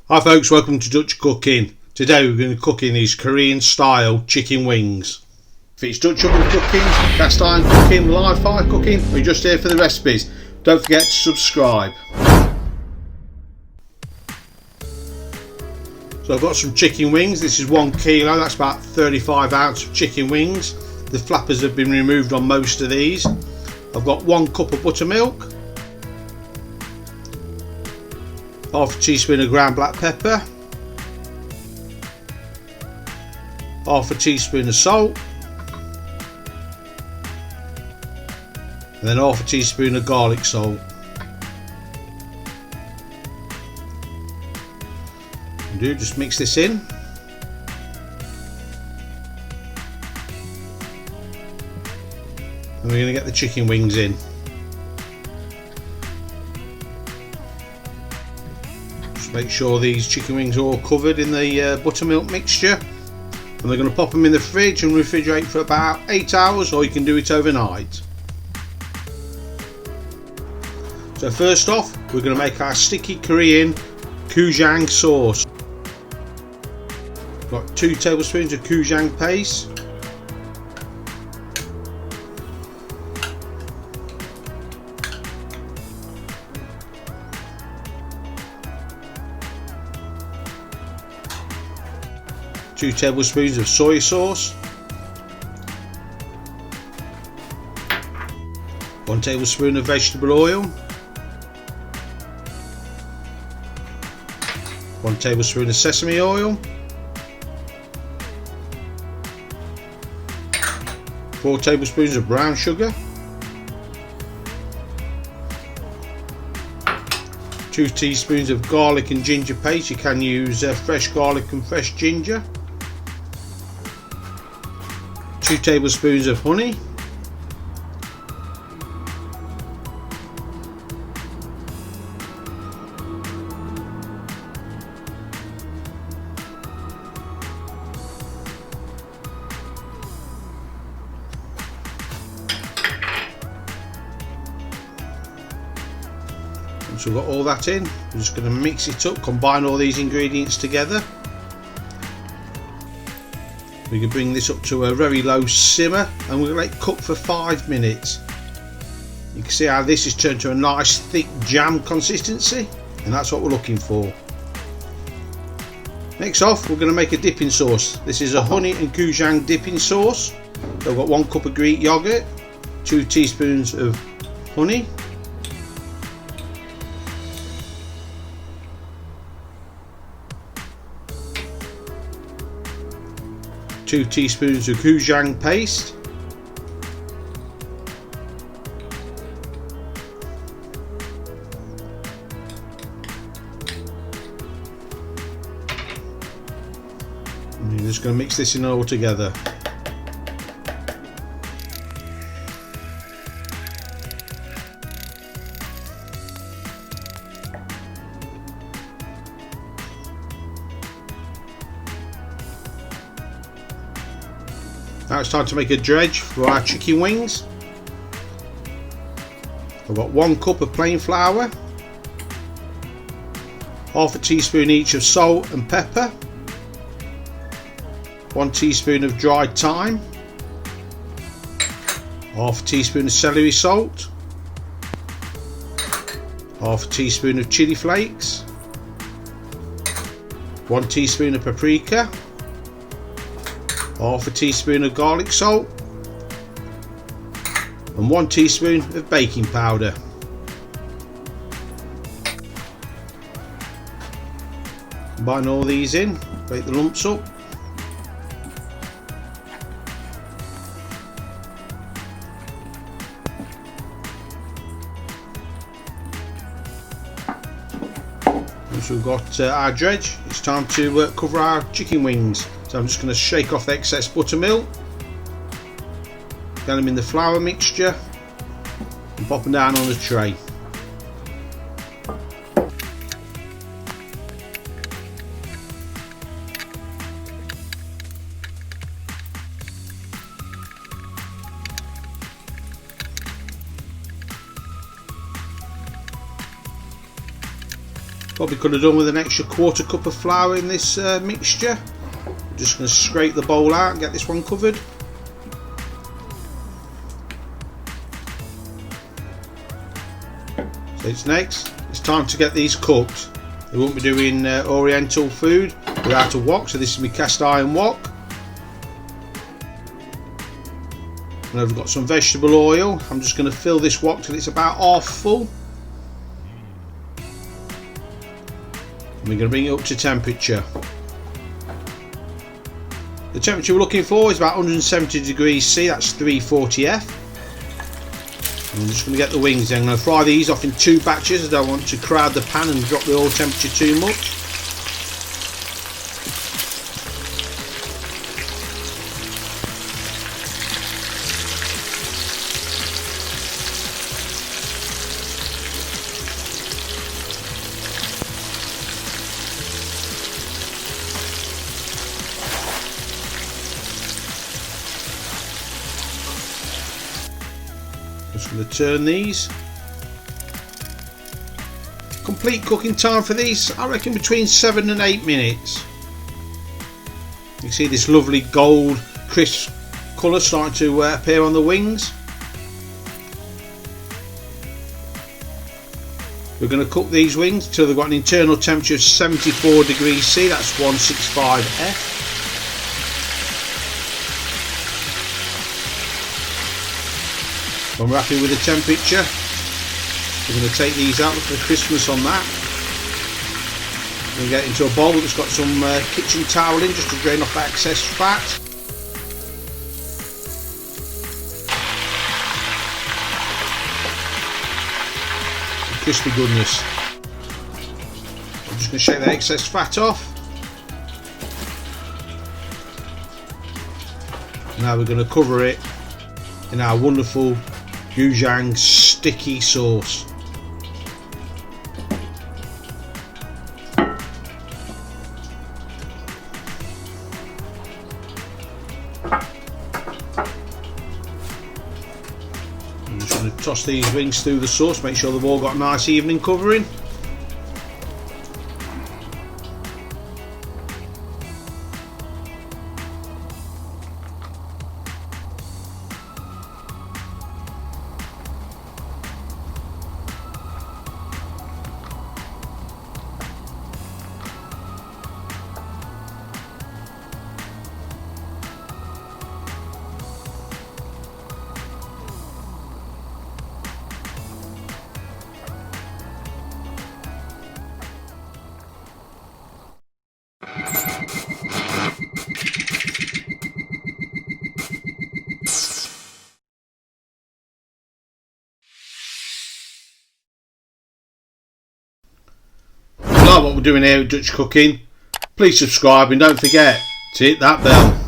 Hi folks, welcome to Dutch Cooking. Today we're going to be cooking these Korean style chicken wings. If it's Dutch oven cooking, cast iron cooking, live fire cooking, or you're just here for the recipes, don't forget to subscribe. So I've got some chicken wings. This is 1 kilo, that's about 35 ounces of chicken wings. The flappers have been removed on most of these. I've got 1 cup of buttermilk, half a teaspoon of ground black pepper, half a teaspoon of salt, and then half a teaspoon of garlic salt. Just mix this in. And we're going to get the chicken wings in. Make sure these chicken wings are all covered in the buttermilk mixture, and they're going to pop them in the fridge and refrigerate for about 8 hours, or you can do it overnight. So first off, we're going to make our sticky Korean Kujang sauce. Got 2 tablespoons of Kujang paste, 2 tablespoons of soy sauce, 1 tablespoon of vegetable oil, 1 tablespoon of sesame oil, 4 tablespoons of brown sugar, 2 teaspoons of garlic and ginger paste. You can use fresh garlic and fresh ginger, 2 tablespoons of honey, once we've got all that in, we're just going to mix it up, combine all these ingredients together. We can bring this up to a very low simmer, and we're going to let it cook for 5 minutes. You can see how this has turned to a nice thick jam consistency, and that's what we're looking for. Next off, we're going to make a dipping sauce. This is a honey and Gujang dipping sauce. So I've got 1 cup of Greek yogurt, 2 teaspoons of honey, 2 teaspoons of Gujang paste, and you're just going to mix this in all together. Now it's time to make a dredge for our chicken wings. I've got 1 cup of plain flour, half a teaspoon each of salt and pepper, 1 teaspoon of dried thyme, half a teaspoon of celery salt, half a teaspoon of chili flakes, 1 teaspoon of paprika, half a teaspoon of garlic salt, and 1 teaspoon of baking powder. Combine all these in, break the lumps up. Once we've got our dredge, it's time to cover our chicken wings. So I'm just going to shake off the excess buttermilk, get them in the flour mixture, and pop them down on the tray. Probably could have done with an extra quarter cup of flour in this mixture. I'm just going to scrape the bowl out and get this one covered. So it's next. It's time to get these cooked. We won't be doing Oriental food without a wok, so this is my cast iron wok. And I've got some vegetable oil. I'm just going to fill this wok till it's about half full. And we're going to bring it up to temperature. The temperature we're looking for is about 170 degrees C, that's 340 F. And I'm just going to get the wings in. I'm going to fry these off in 2 batches. I don't want to crowd the pan and drop the oil temperature too much. Just going to turn these. Complete cooking time for these, I reckon between 7 and 8 minutes. You can see this lovely gold crisp colour starting to appear on the wings. We're going to cook these wings until they've got an internal temperature of 74 degrees C, that's 165 F. When we're happy with the temperature, we're going to take these out, look for the crispness on that. We're going to get it into a bowl that's got some kitchen towel in just to drain off excess fat. Some crispy goodness. I'm just going to shake the excess fat off. Now we're going to cover it in our wonderful Gujang sticky sauce. I'm just going to toss these wings through the sauce, make sure they've all got a nice evening covering. Like what we're doing here with Dutch cooking, please subscribe and don't forget to hit that bell.